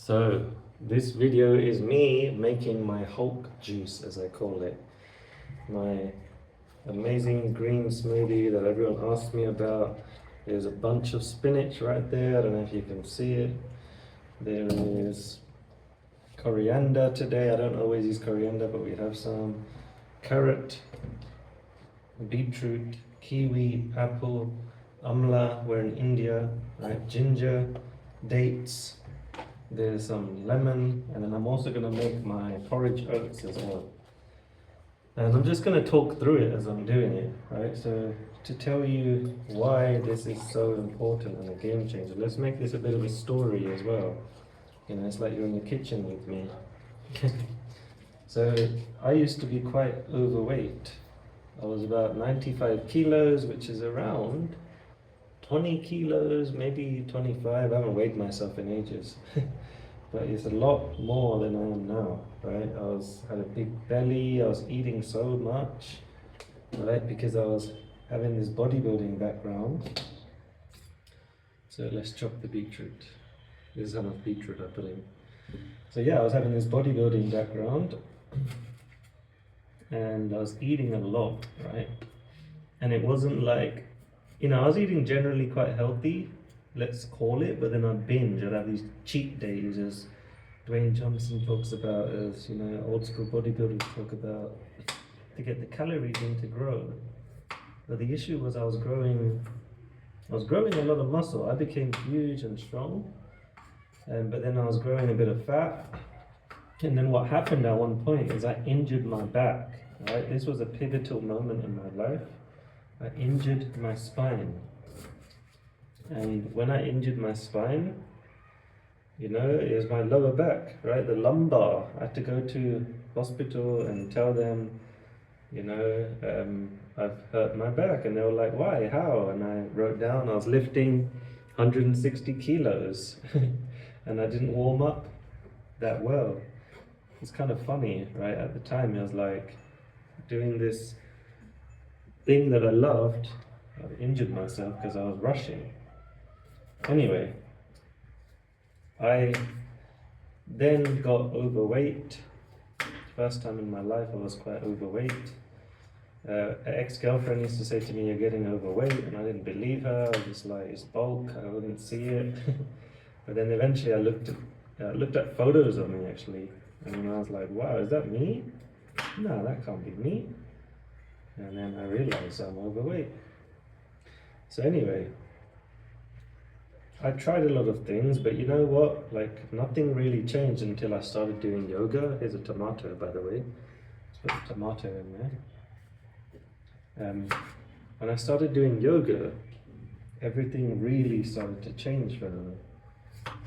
So this video is me making my Hulk juice, as I call it. My amazing green smoothie that everyone asks me about. There's a bunch of spinach right there. I don't know if you can see it. There is coriander today. I don't always use coriander, but we have some. Carrot, beetroot, kiwi, apple, amla, we're in India, right? Ginger, dates. There's some lemon, and then I'm also going to make my porridge oats as well. And I'm just going to talk through it as I'm doing it, right? So to tell you why this is so important and a game changer, let's make this a bit of a story as well. You know, it's like you're in the kitchen with me. So I used to be quite overweight. I was about 95 kilos, which is around 20 kilos, maybe 25. I haven't weighed myself in ages. But it's a lot more than I am now, right? Had a big belly, I was eating so much, right? Because I was having this bodybuilding background. So let's chop the beetroot. This is how much beetroot I put in. So yeah, I was having this bodybuilding background and I was eating a lot, right? And it wasn't like, I was eating generally quite healthy, let's call it, but then I'd binge. I'd have these cheat days, as Dwayne Johnson talks about, as old school bodybuilders talk about, to get the calories in to grow. But the issue was I was growing a lot of muscle. I became huge and strong, but then I was growing a bit of fat. And then what happened at one point is I injured my back, right? This was a pivotal moment in my life. I injured my spine. And when I injured my spine, it was my lower back, right? The lumbar. I had to go to hospital and tell them, I've hurt my back. And they were like, why, how? And I wrote down, I was lifting 160 kilos and I didn't warm up that well. It's kind of funny, right? At the time, I was like doing this thing that I loved. I injured myself because I was rushing. Anyway, I then got overweight. First time in my life I was quite overweight. An ex-girlfriend used to say to me, you're getting overweight, and I didn't believe her. I was just like, it's bulk, I wouldn't see it. But then eventually I looked at photos of me actually, and I was like, wow, is that me? No, that can't be me. And then I realized I'm overweight. So anyway, I tried a lot of things, but you know what? Like, nothing really changed until I started doing yoga. Here's a tomato, by the way. Let's put a tomato in there. When I started doing yoga, everything really started to change for me.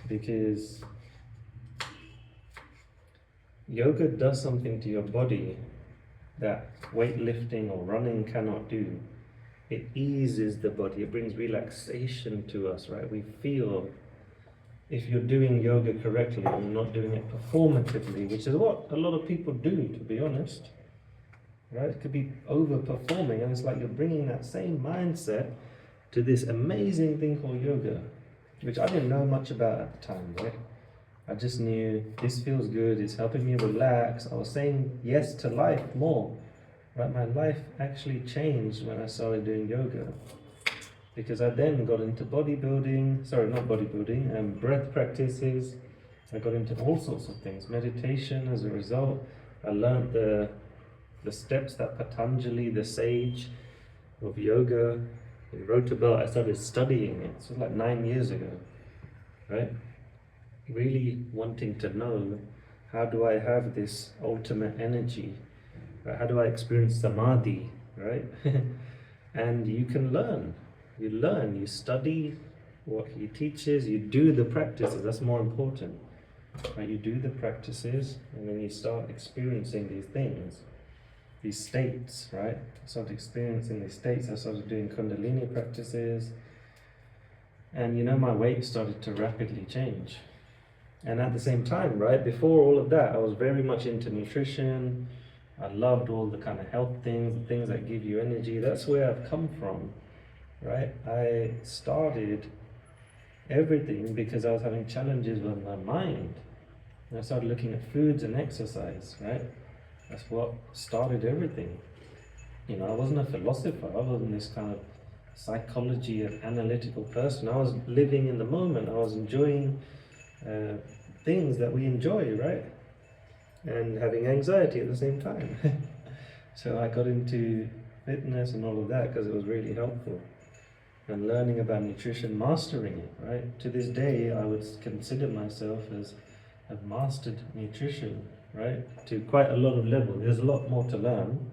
Because yoga does something to your body that weightlifting or running cannot do. It eases the body, it brings relaxation to us, right? We feel, if you're doing yoga correctly and not doing it performatively, which is what a lot of people do, to be honest, right? It could be overperforming, and it's like you're bringing that same mindset to this amazing thing called yoga, which I didn't know much about at the time, right? I just knew this feels good, it's helping me relax. I was saying yes to life more. Right, my life actually changed when I started doing yoga, because I then got into breath practices. I got into all sorts of things, meditation. As a result, I learned the steps that Patanjali, the sage of yoga, he wrote about. I started studying it. This was like 9 years ago, right? Really wanting to know, how do I have this ultimate energy? How do I experience samadhi, right? And you can learn. You study what he teaches, you do the practices. That's more important, right? You do the practices, and then you start experiencing these things, these states, right? I started experiencing these states. I started doing Kundalini practices, and my weight started to rapidly change. And at the same time, right, before all of that, I was very much into nutrition. I loved all the kind of health things, the things that give you energy. That's where I've come from, right? I started everything because I was having challenges with my mind. And I started looking at foods and exercise, right? That's what started everything. You know, I wasn't a philosopher. I wasn't this kind of psychology and analytical person. I was living in the moment. I was enjoying things that we enjoy, right? And having anxiety at the same time. So I got into fitness and all of that because it was really helpful. And learning about nutrition, mastering it, right? To this day, I would consider myself as I've mastered nutrition, right? To quite a lot of level. There's a lot more to learn.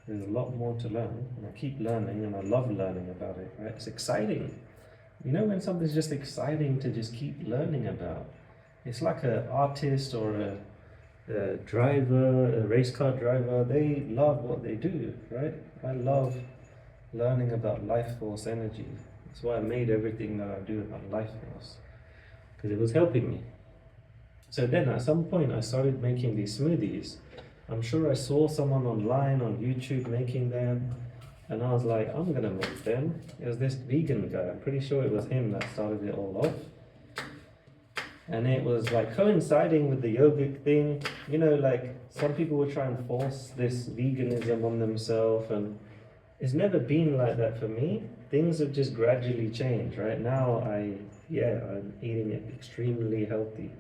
There's a lot more to learn, and I keep learning, and I love learning about it, right? It's exciting. You know when something's just exciting to just keep learning about? It's like an artist or a driver, a race car driver, they love what they do, right? I love learning about life force energy. That's why I made everything that I do about life force, because it was helping me. So then at some point I started making these smoothies. I'm sure I saw someone online on YouTube making them, and I was like, I'm gonna make them. It was this vegan guy, I'm pretty sure it was him that started it all off. And it was like coinciding with the yogic thing. You know, like some people would try and force this veganism on themselves, and it's never been like that for me. Things have just gradually changed, right? Now I'm eating it extremely healthy.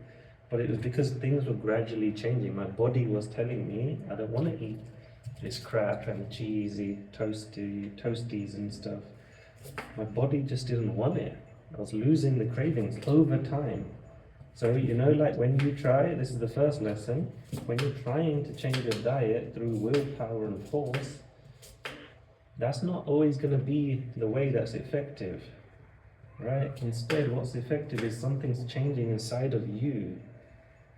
But it was because things were gradually changing. My body was telling me, I don't want to eat this crap and cheesy, toasties and stuff. My body just didn't want it. I was losing the cravings over time. So, you know, like when you try, this is the first lesson, when you're trying to change your diet through willpower and force, that's not always going to be the way that's effective, right? Instead, what's effective is something's changing inside of you.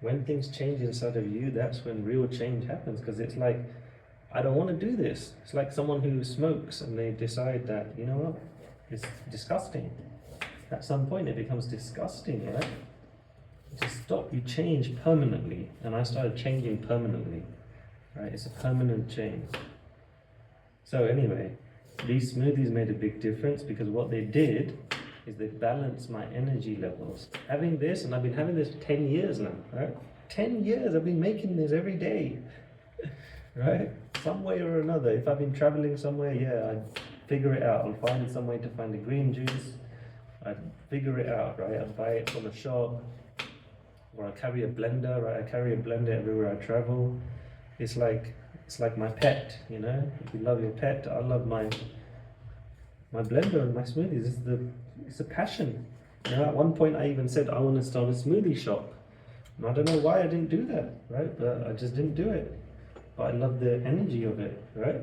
When things change inside of you, that's when real change happens, because it's like, I don't want to do this. It's like someone who smokes and they decide that, you know what, it's disgusting. At some point it becomes disgusting, right? You stop, you change permanently. And I started changing permanently, right? It's a permanent change. So anyway, these smoothies made a big difference because what they did is they balance my energy levels. Having this, and I've been having this for 10 years now, right? 10 years I've been making this every day, right? Some way or another. If I've been traveling somewhere, I'd figure it out. I'll find some way to find the green juice. I'd figure it out, right? I'd buy it from a shop, or I carry a blender, right? I carry a blender everywhere I travel. It's like my pet, you know? If you love your pet, I love my blender and my smoothies. It's a passion. You know, at one point I even said I want to start a smoothie shop. And I don't know why I didn't do that, right? But I just didn't do it. But I love the energy of it, right?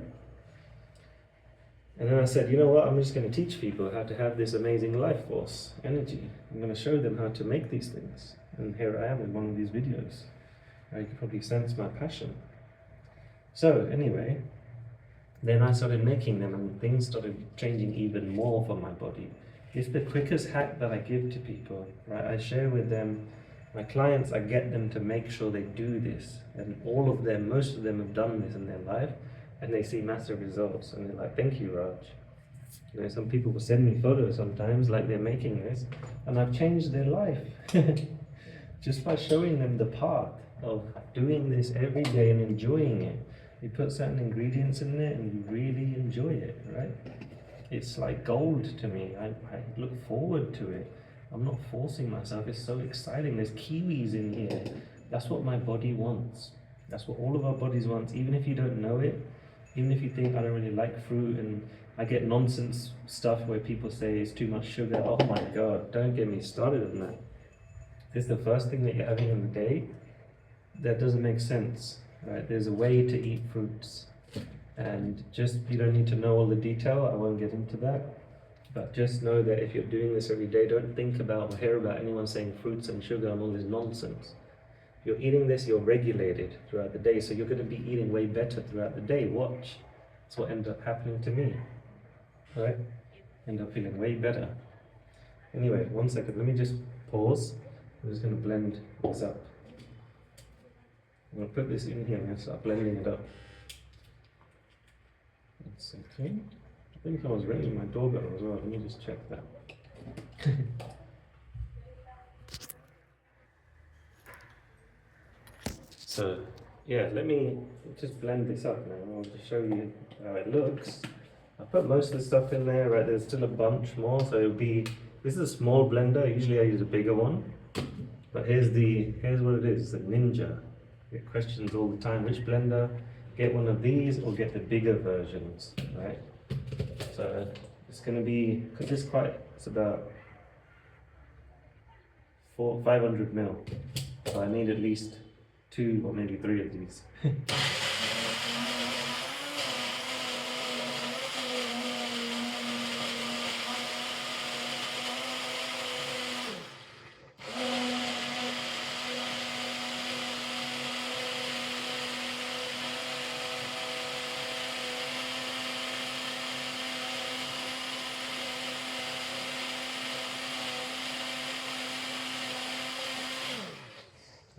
And then I said, you know what, I'm just going to teach people how to have this amazing life force energy. I'm going to show them how to make these things. And here I am in one of these videos. You can probably sense my passion. So anyway, then I started making them and things started changing even more for my body. It's the quickest hack that I give to people, right? I share with them, my clients, I get them to make sure they do this. And all of them, most of them have done this in their life and they see massive results. And they're like, thank you, Raj. You know, some people will send me photos sometimes like they're making this and I've changed their life. Just by showing them the path of doing this every day and enjoying it. You put certain ingredients in it and you really enjoy it, right? It's like gold to me. I look forward to it. I'm not forcing myself. It's so exciting. There's kiwis in here. That's what my body wants. That's what all of our bodies want. Even if you don't know it, even if you think I don't really like fruit, and I get nonsense stuff where people say it's too much sugar. Oh my God, don't get me started on that. This is the first thing that you're having in the day. That doesn't make sense. Right, there's a way to eat fruits, and just, you don't need to know all the detail, I won't get into that, but just know that if you're doing this every day, don't think about or hear about anyone saying fruits and sugar and all this nonsense. If you're eating this, you're regulated throughout the day, so you're going to be eating way better throughout the day. Watch, that's what ended up happening to me, right? End up feeling way better. Anyway, 1 second, let me just pause. I'm just going to blend this up. I'm going to put this in here and start blending it up. 1 second. I think I was ringing my doorbell as well. Let me just check that. So yeah, let me just blend this up now. I'll just show you how it looks. I put most of the stuff in there, right? There's still a bunch more, so it'll be, this is a small blender. Usually I use a bigger one, but here's what it is, the Ninja. I get questions all the time, which blender? Get one of these or get the bigger versions, right? So it's gonna be, because it's about 500 mil. So I need at least 2 or maybe 3 of these.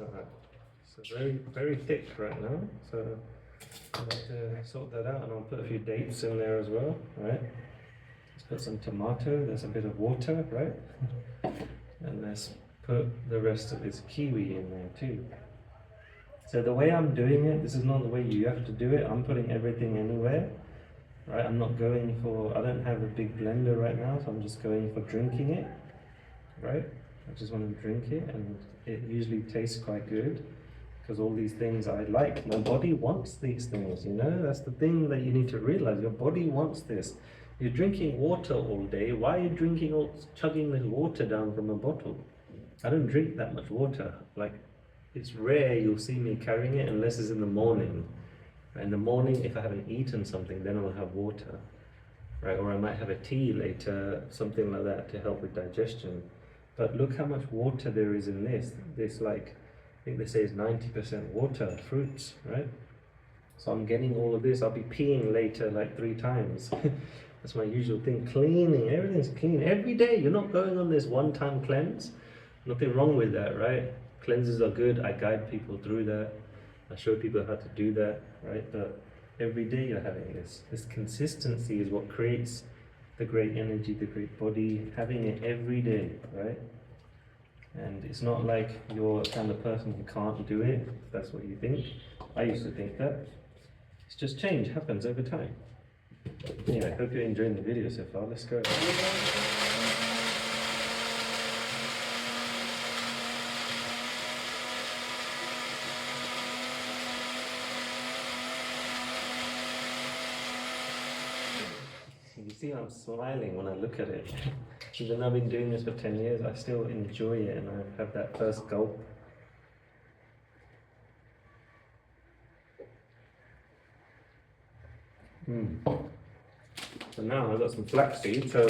Alright, so very thick right now, so I'll have to sort that out, and I'll put a few dates in there as well, right? Let's put some tomato, there's a bit of water, right? And let's put the rest of this kiwi in there too. So the way I'm doing it, this is not the way you have to do it. I'm putting everything anywhere, right? I don't have a big blender right now, so I'm just going for drinking it, right? I just want to drink it, and it usually tastes quite good because all these things I like. My body wants these things, you know? That's the thing that you need to realize. Your body wants this. You're drinking water all day. Why are you chugging this water down from a bottle? I don't drink that much water. Like, it's rare you'll see me carrying it unless it's in the morning. In the morning, if I haven't eaten something, then I'll have water, right? Or I might have a tea later, something like that to help with digestion. But look how much water there is in this. I think they say it's 90% water, fruits, right? So I'm getting all of this. I'll be peeing later like 3 times. That's my usual thing. Cleaning, everything's clean. Every day, you're not going on this one-time cleanse. Nothing wrong with that, right? Cleanses are good. I guide people through that. I show people how to do that, right? But every day you're having this. This consistency is what creates the great energy, the great body, having it every day, right? And it's not like you're the kind of person who can't do it, if that's what you think. I used to think that. It's just change happens over time. Anyway, hope you're enjoying the video so far. Let's go. You see I'm smiling when I look at it. Even though I've been doing this for 10 years, I still enjoy it, and I have that first gulp. So now I've got some flaxseed. So,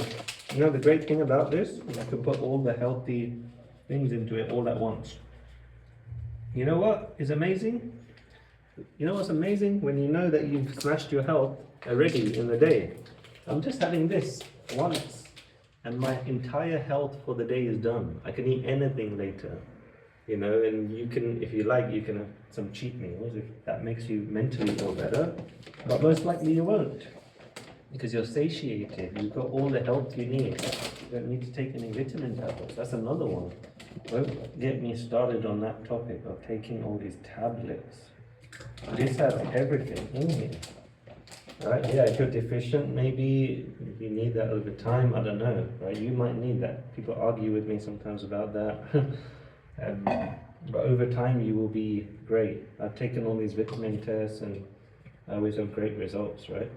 you know, the great thing about this is I can put all the healthy things into it all at once. You know what is amazing? You know what's amazing? When you know that you've smashed your health already in the day. I'm just having this once, and my entire health for the day is done. I can eat anything later, you know, and you can, if you like, you can have some cheat meals if that makes you mentally feel better, but most likely you won't, because you're satiated, you've got all the health you need. You don't need to take any vitamin tablets. That's another one. Don't get me started on that topic of taking all these tablets. This has everything in here. Right, yeah, if you're deficient, maybe you need that over time, I don't know, right? You might need that. People argue with me sometimes about that. But over time, you will be great. I've taken all these vitamin tests, and I always have great results, right?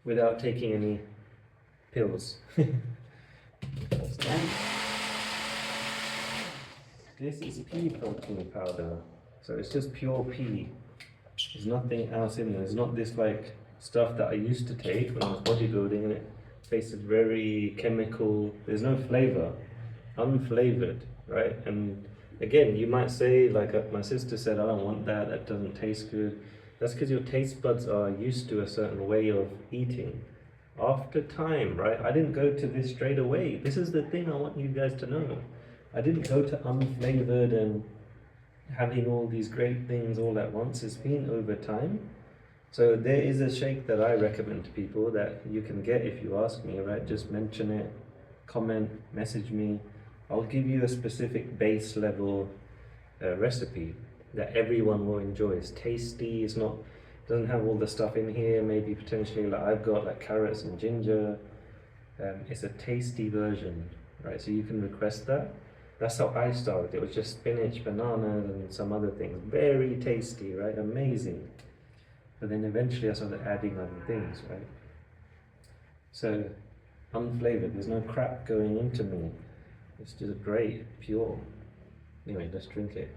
Without taking any pills. This is pea protein powder, so it's just pure pea. There's nothing else in there. There's not this like stuff that I used to take when I was bodybuilding, and it tasted very chemical. There's no flavor, unflavored, right? And again, you might say, like my sister said, I don't want that, that doesn't taste good. That's because your taste buds are used to a certain way of eating. After time, right? I didn't go to this straight away. This is the thing I want you guys to know. I didn't go to unflavored and having all these great things all at once. It's been over time. So there is a shake that I recommend to people that you can get if you ask me, right? Just mention it, comment, message me. I'll give you a specific base level recipe that everyone will enjoy. It's tasty. It's not, doesn't have all the stuff in here. Maybe potentially like I've got like carrots and ginger. It's a tasty version, right? So you can request that. That's how I started. It was just spinach, bananas, and some other things. Very tasty, right? Amazing. But then eventually I started adding other things, right? So unflavored. There's no crap going into me. It's just great, pure. Anyway, let's drink it.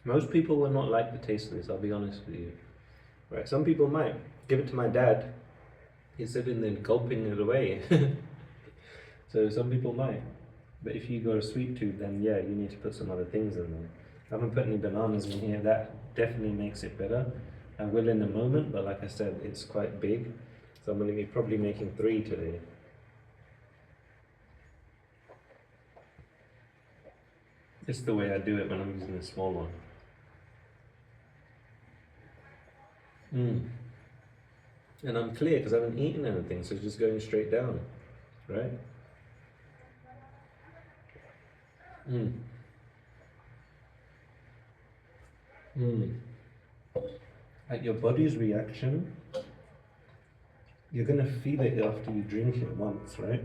Most people will not like the taste of this, I'll be honest with you. Right, some people might. Give it to my dad. He's sitting there gulping it away. So some people might. But if you got a sweet tooth, then yeah, you need to put some other things in there. I haven't put any bananas in here. That definitely makes it better. I will in a moment, but like I said, it's quite big. So I'm going to be probably making 3 today. It's the way I do it when I'm using a small one. And I'm clear because I haven't eaten anything, so it's just going straight down, right? Like your body's reaction, you're gonna feel it after you drink it once, right?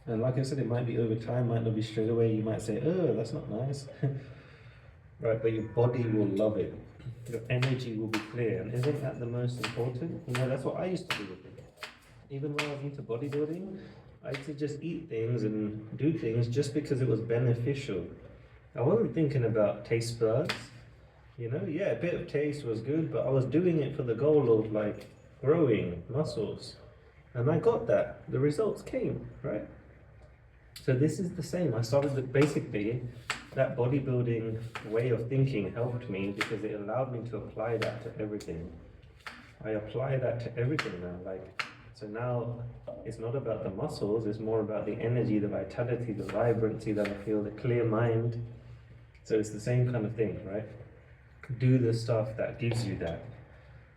And like I said, it might be over time, might not be straight away. You might say, oh, that's not nice. Right, but your body will love it. Your energy will be clear. And isn't that the most important? You know, that's what I used to do with it. Even when I was into bodybuilding, I used to just eat things and do things just because it was beneficial. I wasn't thinking about taste buds. You know, yeah, a bit of taste was good, but I was doing it for the goal of like growing muscles. And I got that. The results came, right? So this is the same. I started with basically that bodybuilding way of thinking helped me because it allowed me to apply that to everything. I apply that to everything now. So now it's not about the muscles, it's more about the energy, the vitality, the vibrancy that I feel, the clear mind. So it's the same kind of thing, right? Do the stuff that gives you that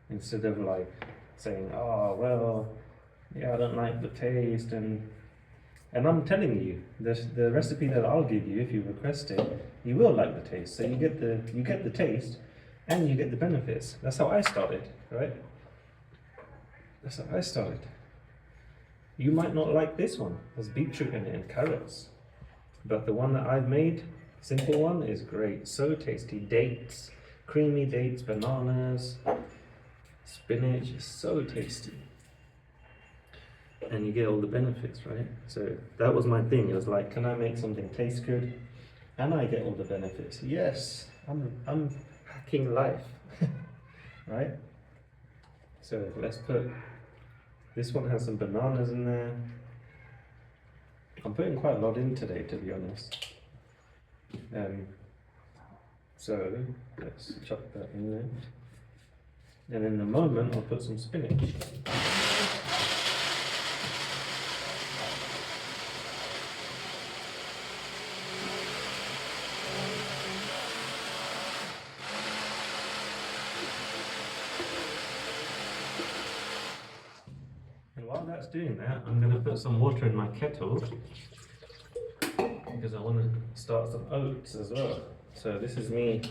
instead of like saying, oh, well, yeah, I don't like the taste, and I'm telling you, the recipe that I'll give you, if you request it, you will like the taste. So you get the taste, and you get the benefits. That's how I started, right? That's how I started. You might not like this one. There's beetroot in it and carrots, but the one that I've made, simple one, is great. So tasty. Dates, creamy dates, bananas, spinach. It's so tasty. And you get all the benefits, right? So that was my thing. It was like, can I make something taste good and I get all the benefits? Yes, I'm hacking life, right? So let's put, this one has some bananas in there. I'm putting quite a lot in today, to be honest. So let's chuck that in there. And in a moment, I'll put some spinach. While that's doing that, I'm going to put some water in my kettle because I want to start some oats as well. So this is me.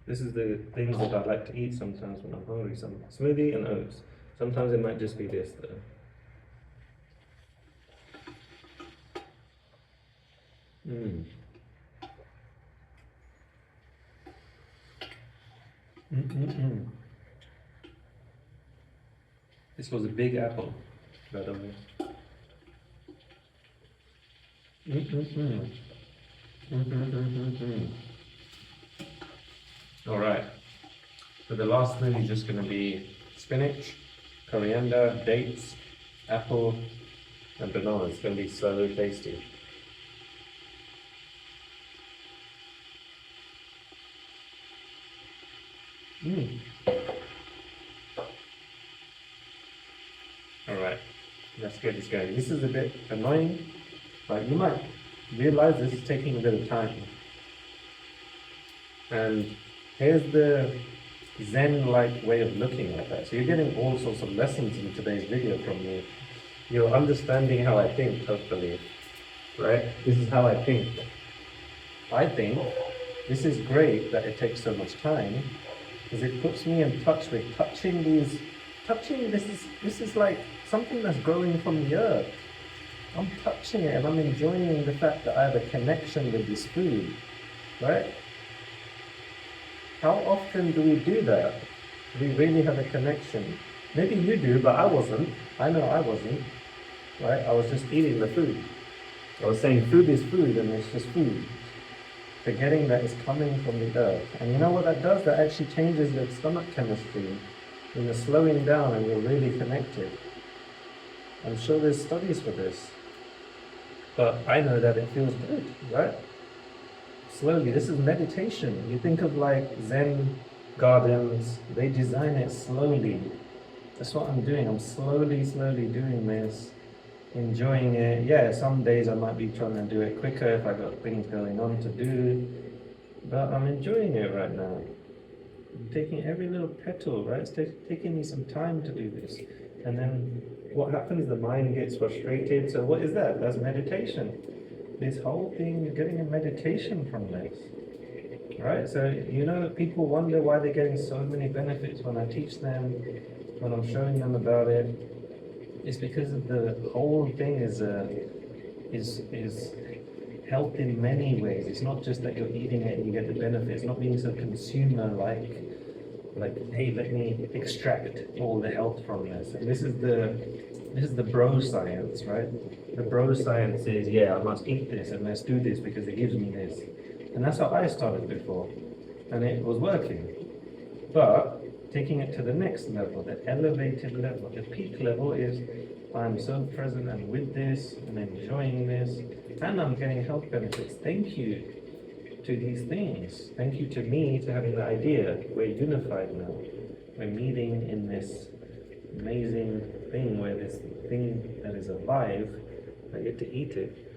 This is the things that I like to eat sometimes when I'm hungry. Some smoothie and oats. Sometimes it might just be this though. This was a big apple, by the way. All right. So the last smoothie is just going to be spinach, coriander, dates, apple, and banana. It's going to be so tasty. Alright, let's get this going. This is a bit annoying, but you might realize this is taking a bit of time. And here's the Zen-like way of looking at that. So you're getting all sorts of lessons in today's video from me. you're understanding how I think, hopefully, right? This is how I think. I think this is great that it takes so much time, because it puts me in touch with touching this is like something that's growing from the earth. I'm touching it and I'm enjoying the fact that I have a connection with this food, right? How often do we do that? Do we really have a connection? Maybe you do, but I wasn't. I know I wasn't, right? I was just eating the food. I was saying food is food and it's just food, forgetting that it's coming from the earth. And you know what that does? That actually changes your stomach chemistry. When you're slowing down and you're really connected. I'm sure there's studies for this. But I know that it feels good, right? Slowly, this is meditation. You think of like Zen gardens, they design it slowly. That's what I'm doing. I'm slowly doing this, enjoying it. Yeah, some days I might be trying to do it quicker if I got things going on to do, but I'm enjoying it right now. I'm taking every little petal, right? It's taking me some time to do this. And then what happens? The mind gets frustrated. So what is that? That's meditation. This whole thing, you're getting a meditation from this, right? So, you know, people wonder why they're getting so many benefits when I teach them, when I'm showing them about it. It's because of the whole thing is health in many ways. It's not just that you're eating it and you get the benefits. It's not being so consumer-like, hey, let me extract all the health from this. And this is the bro science, right? The bro science is, yeah, I must eat this and let's do this because it gives me this. And that's how I started before, and it was working. But taking it to the next level, the elevated level, the peak level is I'm so present and with this and enjoying this, and I'm getting health benefits. Thank you to these things. Thank you to me to having the idea. We're unified now. We're meeting in this amazing thing where this thing that is alive, I get to eat it.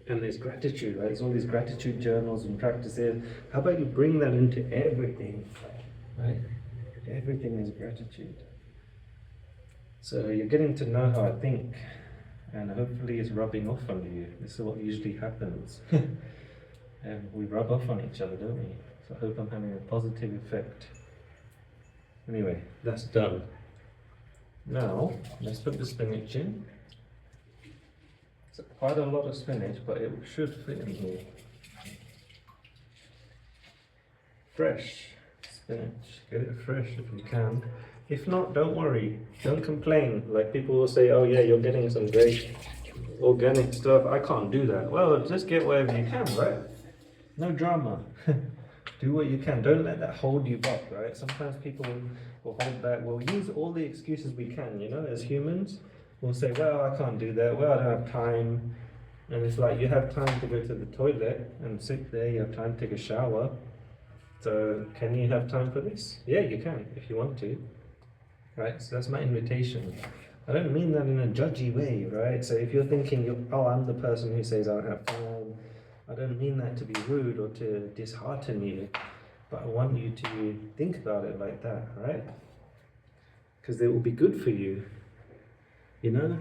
And there's gratitude, right? There's all these gratitude journals and practices. How about you bring that into everything, right? Everything is gratitude. So you're getting to know how I think, and hopefully it's rubbing off on you. This is what usually happens. And we rub off on each other, don't we? So I hope I'm having a positive effect. Anyway, that's done. Now, let's put the spinach in. It's quite a lot of spinach, but it should fit in here. Fresh spinach. Get it fresh if you can. If not, don't worry. Don't complain. Like people will say, oh yeah, you're getting some great organic stuff. I can't do that. Well, just get whatever you can, right? No drama. Do what you can. Don't let that hold you back, right? Sometimes people will hold back. We'll use all the excuses we can, you know, as humans. We'll say, well, I can't do that. Well, I don't have time. And it's like you have time to go to the toilet and sit there. You have time to take a shower. So can you have time for this? Yeah, you can if you want to. Right? So that's my invitation. I don't mean that in a judgy way, right? So if you're thinking, oh, I'm the person who says I don't have time, I don't mean that to be rude or to dishearten you, but I want you to think about it like that, right? Because it will be good for you, you know?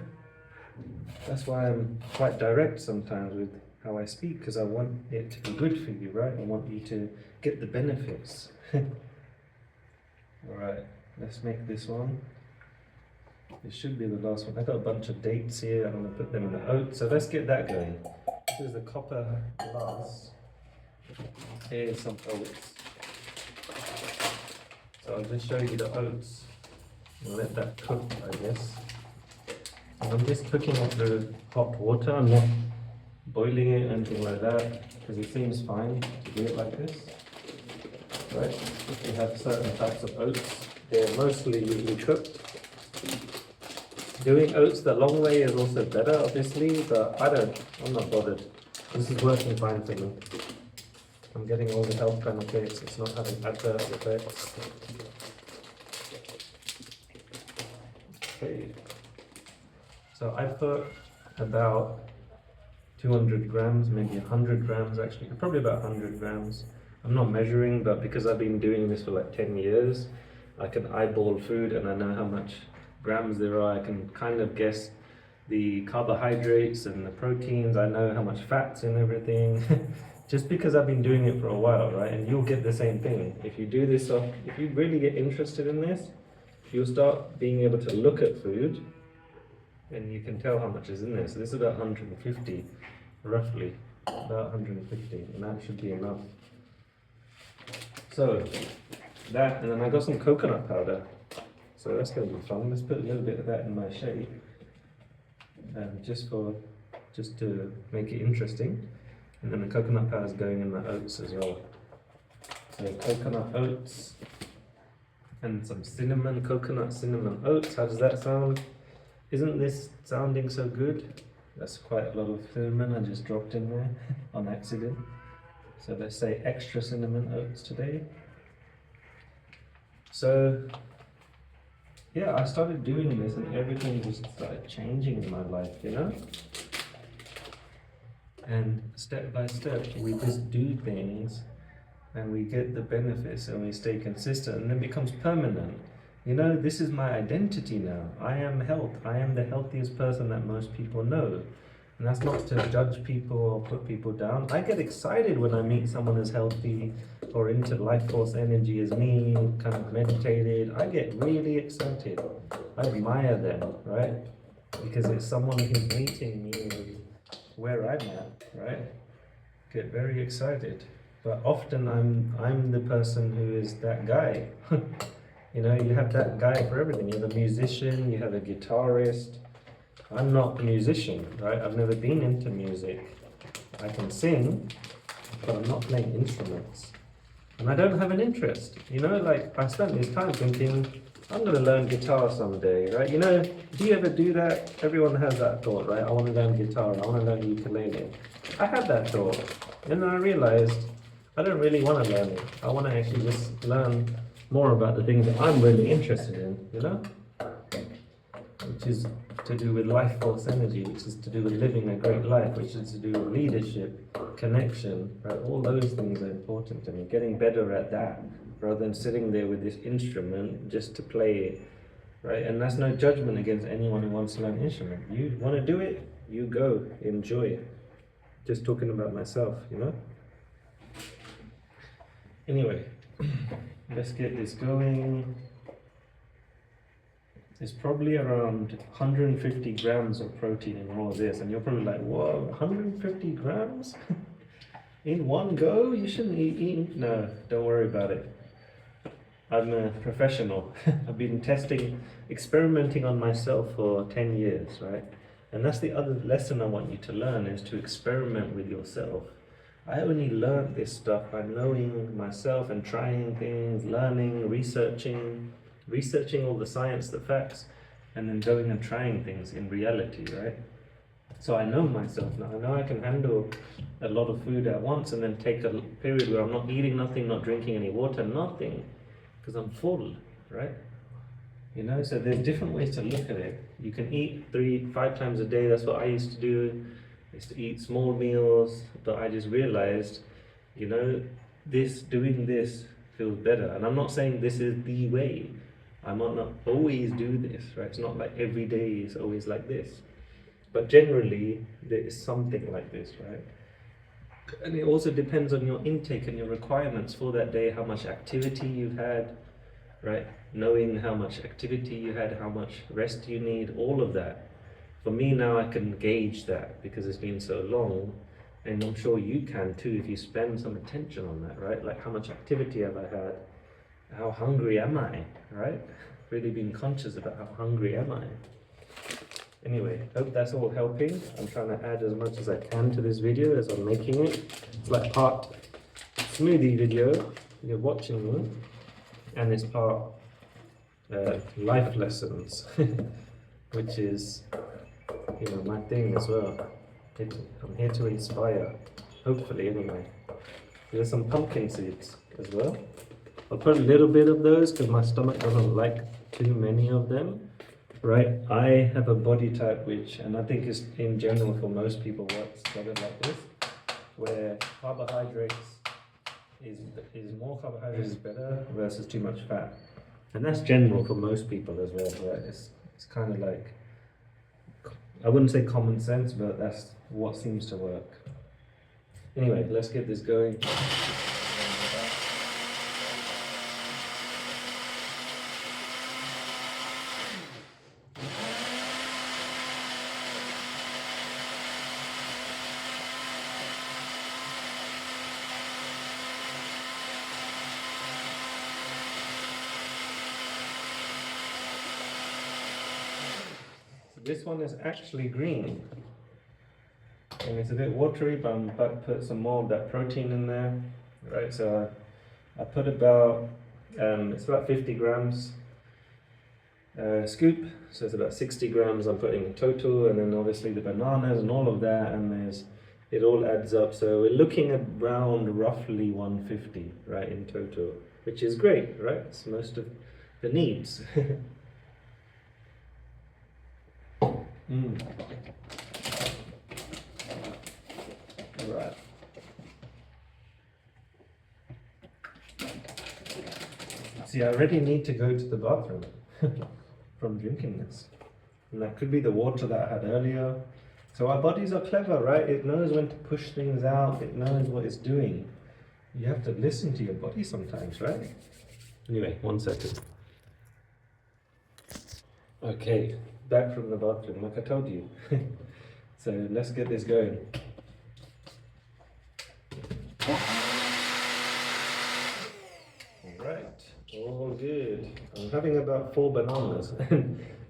That's why I'm quite direct sometimes with how I speak, because I want it to be good for you, right? I want you to get the benefits. Alright, let's make this one. This should be the last one. I've got a bunch of dates here. I'm going to put them in the oats. So let's get that going. This is the copper glass. Here's some oats. So I'll just show you the oats and let that cook, I guess. And I'm just cooking up the hot water. I'm not boiling it or anything like that because it seems fine to do it like this. Right? If you have certain types of oats, they're mostly usually cooked. Doing oats the long way is also better, obviously, but I'm not bothered. This is working fine for me. I'm getting all the health benefits, it's not having adverse effects. Okay. So I put about 200 grams, maybe 100 grams actually, probably about 100 grams. I'm not measuring, but because I've been doing this for like 10 years, I can eyeball food and I know how much grams there are. I can kind of guess the carbohydrates and the proteins. I know how much fat's in everything. Just because I've been doing it for a while, right? And you'll get the same thing. If you do this, if you really get interested in this, you'll start being able to look at food and you can tell how much is in there. So this is about 150, roughly, about 150, and that should be enough. So that, and then I got some coconut powder. So that's going to be fun. Let's put a little bit of that in my shake, just to make it interesting. And then the coconut powder is going in the oats as well. So coconut oats and some cinnamon, coconut cinnamon oats. How does that sound? Isn't this sounding so good? That's quite a lot of cinnamon I just dropped in there on accident. So let's say extra cinnamon oats today. So yeah, I started doing this and everything just started changing in my life, you know? And step by step, we just do things and we get the benefits and we stay consistent and then it becomes permanent. You know, this is my identity now. I am health. I am the healthiest person that most people know. And that's not to judge people or put people down. I get excited when I meet someone as healthy or into life force energy as me, kind of meditated. I get really excited. I admire them, right? Because it's someone who's meeting me where I'm at, right? Get very excited. But often I'm the person who is that guy. You know, you have that guy for everything. You have a musician, you have a guitarist. I'm not a musician, right? I've never been into music. I can sing, but I'm not playing instruments. And I don't have an interest. You know, like I spent this time thinking, I'm going to learn guitar someday, right? You know, do you ever do that? Everyone has that thought, right? I want to learn guitar, I want to learn ukulele. I had that thought. And then I realized I don't really want to learn it. I want to actually just learn more about the things that I'm really interested in, you know? Which is to do with life force energy, which is to do with living a great life, which is to do with leadership, connection, right? All those things are important to me. Getting better at that rather than sitting there with this instrument just to play it, right? And that's no judgment against anyone who wants to learn an instrument. You want to do it, you go, enjoy it. Just talking about myself, you know? Anyway, let's get this going. There's probably around 150 grams of protein in all of this, and you're probably like, whoa, 150 grams? In one go? You shouldn't eat. No, don't worry about it. I'm a professional. I've been experimenting on myself for 10 years, right? And that's the other lesson I want you to learn, is to experiment with yourself. I only learned this stuff by knowing myself and trying things, learning, researching all the science, the facts, and then going and trying things in reality, right? So I know myself now. I know I can handle a lot of food at once and then take a period where I'm not eating nothing, not drinking any water, nothing, because I'm full, right? You know, so there's different ways to look at it. You can eat 3-5 times a day. That's what I used to do. I used to eat small meals, but I just realized, you know, doing this feels better. And I'm not saying this is the way. I might not always do this, right? It's not like every day is always like this. But generally, there is something like this, right? And it also depends on your intake and your requirements for that day, how much activity you've had, right? Knowing how much activity you had, how much rest you need, all of that. For me now, I can gauge that because it's been so long, and I'm sure you can too if you spend some attention on that, right? Like, how much activity have I had? How hungry am I, right? Really being conscious about how hungry am I. Anyway, hope that's all helping. I'm trying to add as much as I can to this video as I'm making it. It's like part smoothie video, you're watching me, and it's part life lessons, which is, you know, my thing as well. I'm here to inspire, hopefully anyway. There's some pumpkin seeds as well. I'll put a little bit of those because my stomach doesn't like too many of them, right? I have a body type which, and I think it's in general for most people, works better like this, where carbohydrates is more carbohydrates is better versus too much fat. And that's general for most people as well, right? It's kind of like I wouldn't say common sense, but that's what seems to work. Anyway, let's get this going. This one is actually green, and it's a bit watery, but I'm about to put some more of that protein in there, right? So I put about, it's about 50 grams scoop, so it's about 60 grams I'm putting in total, and then obviously the bananas and all of that, and it all adds up. So we're looking at around roughly 150, right, in total, which is great, right? It's most of the needs. Right. See, I already need to go to the bathroom from drinking this. And that could be the water that I had earlier. So our bodies are clever, right? It knows when to push things out, it knows what it's doing. You have to listen to your body sometimes, right? Anyway, 1 second. Okay, back from the bathroom, like I told you. So let's get this going. Alright, all good. I'm having about 4 bananas.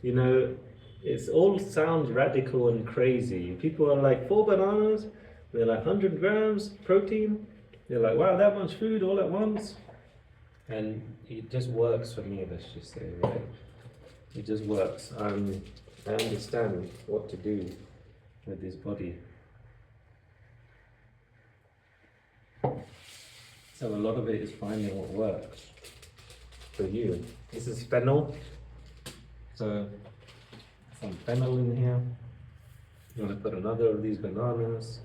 You know, it all sounds radical and crazy. People are like, 4 bananas? They're like 100 grams protein. They're like, wow, that much food all at once. And it just works for me, let's just say, right? It just works. I understand what to do with this body. So a lot of it is finding what works for you. This is fennel. So some fennel in here. I'm going to put another of these bananas.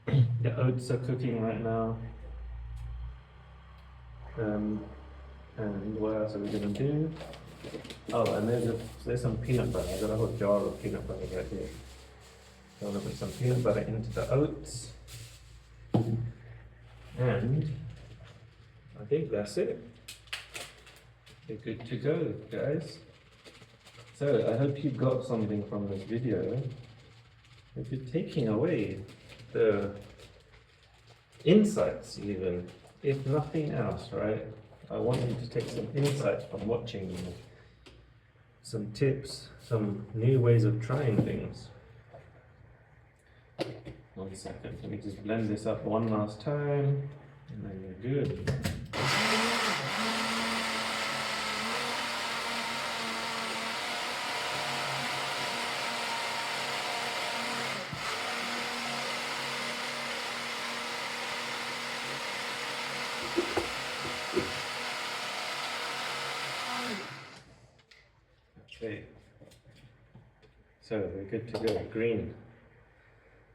The oats are cooking right now. And what else are we going to do? Oh, and there's some peanut butter. I've got a whole jar of peanut butter right here. So I'm going to put some peanut butter into the oats. And I think that's it. You're good to go, guys. So I hope you got something from this video. If you're taking away the insights even, if nothing else, right? I want you to take some insights from watching me. Some tips, some new ways of trying things. 1 second, let me just blend this up one last time, and then you're good. Okay, so we're good to go, green.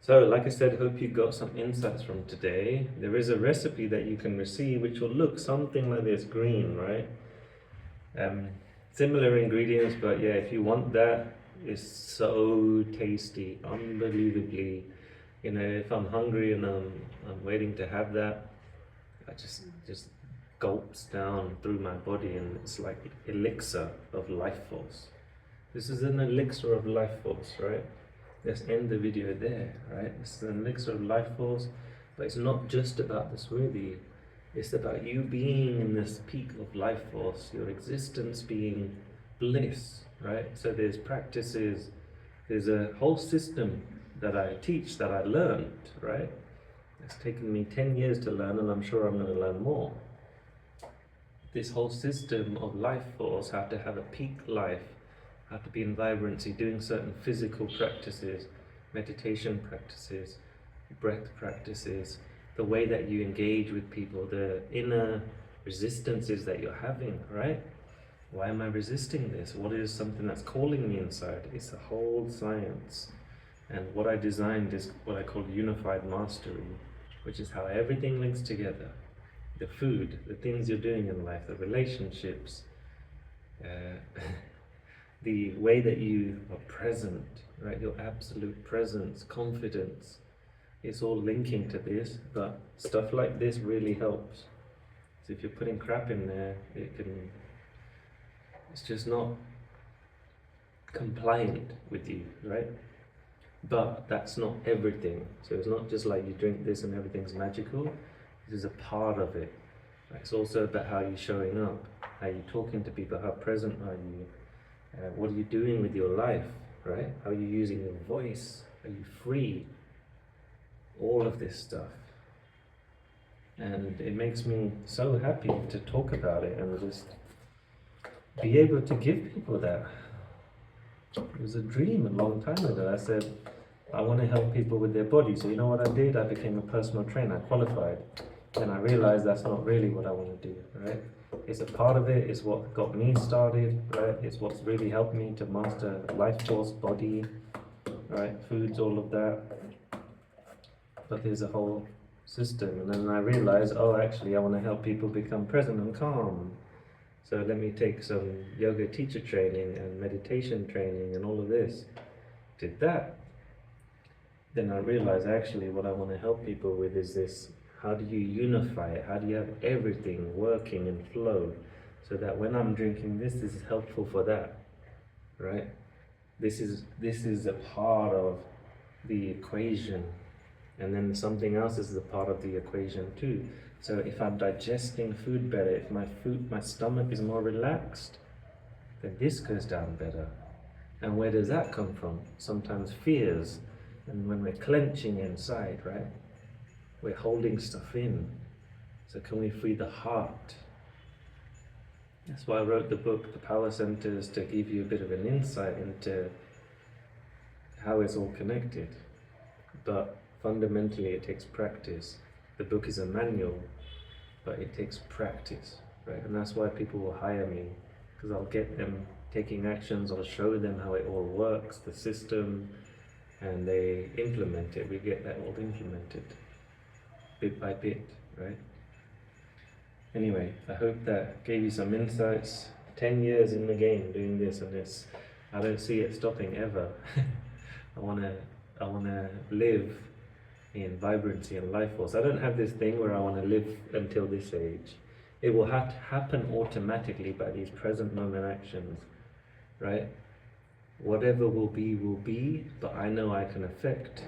So, like I said, hope you got some insights from today. There is a recipe that you can receive which will look something like this, green, right? Similar ingredients, but yeah, if you want that, it's so tasty, unbelievably. You know, if I'm hungry and I'm waiting to have that, I just gulps down through my body, and it's like elixir of life force. This is an elixir of life force, right? Let's end the video there, right? It's an elixir of life force, but it's not just about the smoothie. It's about you being in this peak of life force, your existence being bliss, right? So there's practices, there's a whole system that I teach, that I learned, right? It's taken me 10 years to learn, and I'm sure I'm going to learn more. This whole system of life force, how to have a peak life, how to be in vibrancy, doing certain physical practices, meditation practices, breath practices, the way that you engage with people, the inner resistances that you're having, right? Why am I resisting this? What is something that's calling me inside? It's a whole science. And what I designed is what I call unified mastery, which is how everything links together. The food, the things you're doing in life, the relationships, the way that you are present, right? Your absolute presence, confidence. It's all linking to this, but stuff like this really helps. So if you're putting crap in there, it's just not compliant with you, right? But that's not everything. So it's not just like you drink this and everything's magical. This is a part of it. Right? It's also about how you're showing up, how you're talking to people, how present are you, what are you doing with your life, right? How are you using your voice? Are you free? All of this stuff. And it makes me so happy to talk about it and just be able to give people that. It was a dream a long time ago. I said, I want to help people with their body. So you know what I did? I became a personal trainer, I qualified. And I realized that's not really what I want to do, right? It's a part of it, it's what got me started, right? It's what's really helped me to master life force, body, right? Foods, all of that. But there's a whole system. And then I realized, oh, actually, I want to help people become present and calm. So let me take some yoga teacher training and meditation training and all of this. Did that. Then I realized actually what I want to help people with is this: how do you unify it? How do you have everything working in flow so that when I'm drinking this is helpful for that, right? This is a part of the equation, and then something else is a part of the equation too. So if I'm digesting food better, if my stomach is more relaxed, then this goes down better. And where does that come from? Sometimes fears, and when we're clenching inside, right? We're holding stuff in. So can we free the heart? That's why I wrote the book, The Power Centers, to give you a bit of an insight into how it's all connected. But fundamentally it takes practice. The book is a manual, but it takes practice, right? And that's why people will hire me, because I'll get them taking actions, I'll show them how it all works, the system, and they implement it. We get that all implemented, bit by bit, right? Anyway, I hope that gave you some insights. 10 years in the game doing this, and I don't see it stopping ever. I wanna live in vibrancy and life force. I don't have this thing where I want to live until this age. It will have to happen automatically by these present moment actions, right? Whatever will be, but I know I can affect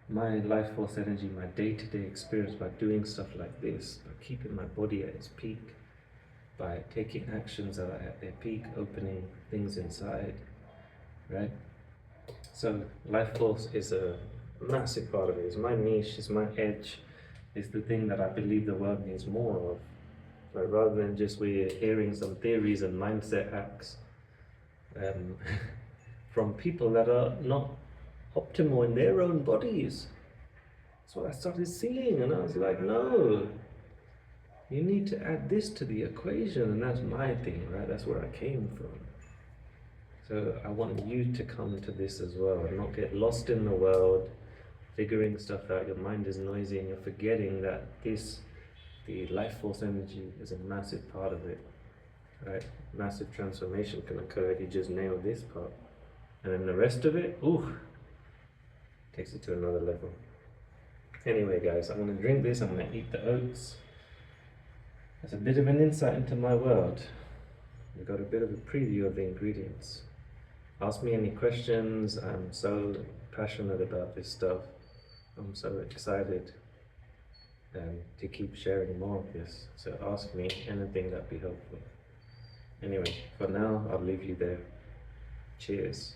my life force energy, my day-to-day experience by doing stuff like this, by keeping my body at its peak, by taking actions that are at their peak, opening things inside, right? So life force is a massive part of it. It's my niche, it's my edge, it's the thing that I believe the world needs more of. Like, rather than just we're hearing some theories and mindset hacks from people that are not optimal in their own bodies. That's what I started seeing, and I was like, no, you need to add this to the equation, and that's my thing, right? That's where I came from. So I want you to come to this as well and not get lost in the world, figuring stuff out. Your mind is noisy and you're forgetting that the life force energy is a massive part of it, right? Massive transformation can occur if you just nail this part. And then the rest of it, takes it to another level. Anyway guys, I'm going to drink this, I'm going to eat the oats. That's a bit of an insight into my world. We've got a bit of a preview of the ingredients. Ask me any questions. I'm so passionate about this stuff. I'm so excited to keep sharing more of this. So ask me anything that'd be helpful. Anyway, for now, I'll leave you there. Cheers.